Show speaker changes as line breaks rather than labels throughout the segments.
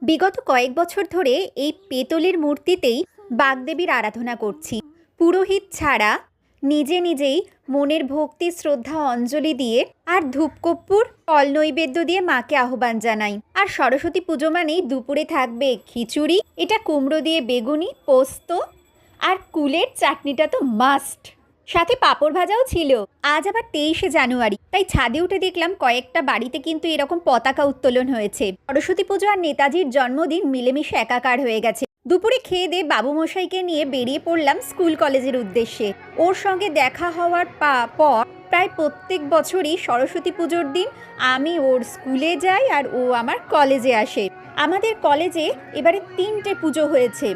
বিগত কয়েক বছর ধরে এই পেতলের মূর্তিতেই বাগদেবীর আরাধনা করছি। পুরোহিত ছাড়া নিজে নিজেই মনের ভক্তি শ্রদ্ধা অঞ্জলি দিয়ে আর ধূপকর্পূর ফল নৈবেদ্য দিয়ে মাকে আহ্বান জানাই। আর সরস্বতী পুজো মানেই দুপুরে থাকবে খিচুড়ি, এটা কুমড়ো দিয়ে বেগুনি, পোস্ত আর কুলের চাটনিটা তো মাস্ট, সাথে পাঁপড় ভাজাও ছিল। আজ আবার 23শে জানুয়ারি, তাই ছাদে উঠে দেখলাম কয়েকটা বাড়িতে কিন্তু এরকম পতাকা উত্তোলন হয়েছে। সরস্বতী পুজো আর নেতাজির জন্মদিন মিলেমিশে একাকার হয়ে গেছে। দুপুরে খেয়ে দিয়ে বাবুমশাইকে নিয়ে বেরিয়ে পড়লাম স্কুল কলেজের উদ্দেশ্যে। ওর সঙ্গে দেখা হওয়ার পর প্রায় প্রত্যেক বছরই সরস্বতী পুজোর দিন আমি ওর স্কুলে যাই আর ও আমার কলেজে আসে। আমাদের কলেজে এবারে 3টে পুজো হয়েছে,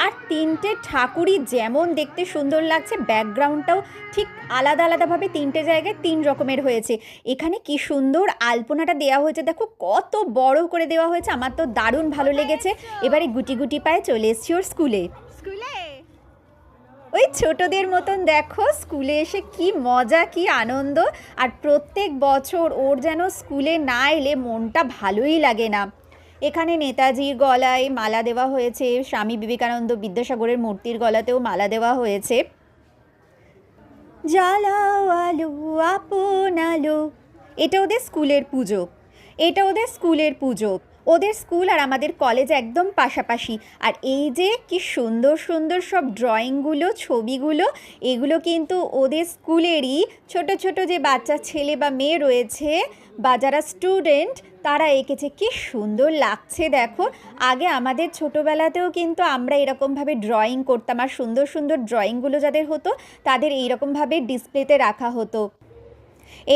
আর 3টে ঠাকুরই যেমন দেখতে সুন্দর লাগছে, ব্যাকগ্রাউন্ডটাও ঠিক আলাদা আলাদাভাবে 3টে জায়গায় 3 রকমের হয়েছে। এখানে কি সুন্দর আলপনাটা দেওয়া হয়েছে, দেখো কত বড় করে দেওয়া হয়েছে, আমার তো দারুণ ভালো লেগেছে। এবারে গুটি গুটি পায়ে চলে এসছি ওর স্কুলে। ওই ছোটদের মতন দেখো স্কুলে এসে কি মজা, কি আনন্দ। আর প্রত্যেক বছর ওর যেন স্কুলে না এলে মনটা ভালোই লাগে না। এখানে নেতাজির গলায় মালা দেওয়া হয়েছে, স্বামী বিবেকানন্দ বিদ্যাসাগরের মূর্তির গলাতেও মালা দেওয়া হয়েছে। জ্বালাও আলো আপন আলো, এটা ওদের স্কুলের পুজো, এটা ওদের স্কুলের পুজো। ওদের স্কুল আর আমাদের কলেজ একদম পাশাপাশি। আর এই যে কি সুন্দর সুন্দর সব ড্রয়িংগুলো, ছবিগুলো, এগুলো কিন্তু ওদের স্কুলেরই ছোট ছোট যে বাচ্চা ছেলে বা মেয়ে রয়েছে বা যারা স্টুডেন্ট তারা এঁকেছে। কি সুন্দর লাগছে দেখো। আগে আমাদের ছোটোবেলাতেও কিন্তু আমরা এরকমভাবে ড্রয়িং করতাম, আর সুন্দর সুন্দর ড্রয়িংগুলো যাদের হতো তাদের এইরকমভাবে ডিসপ্লেতে রাখা হতো।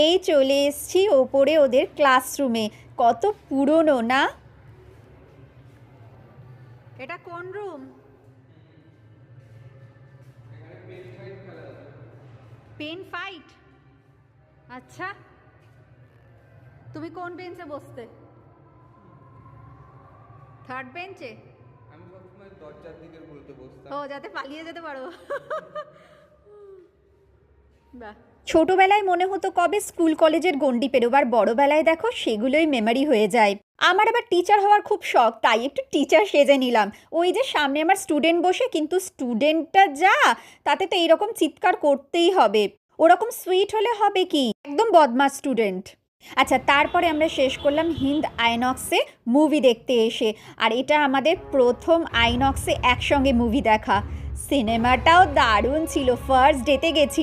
এই চলে এসছি ওপরে ওদের ক্লাসরুমে, কত পুরনো না। এটা কোন রুম? Pen fight. আচ্ছা, তুমি কোন বেঞ্চে বসতে? থার্ড বেঞ্চে?
আমি সবসময় দরজার দিকের গুলোতে বসতাম।
ও, যাতে পালিয়ে যেতে পারো। বাহ। ছোটবেলায় মনে হতো কবে স্কুল কলেজের গণ্ডি পেরোবার, বড়বেলায় দেখো সেগুলোই মেমোরি হয়ে যায়। আমার আবার টিচার হওয়ার খুব শখ, তাই একটু টিচার সেজে নিলাম। ওই যে সামনে আমার স্টুডেন্ট বসে, কিন্তু স্টুডেন্টটা যা, তাতে তো এইরকম চিৎকার করতেই হবে। ওরকম সুইট হলে হবে কি, একদম বদমাস স্টুডেন্ট। আচ্ছা, তারপরে আমরা শেষ করলাম হিন্দ আইনক্সে মুভি দেখতে এসে। আর এটা আমাদের প্রথম আইনক্সে একসঙ্গে মুভি দেখা। সিনেমাটাও দারুণ ছিল, ফার্স্ট ডেতে গেছি।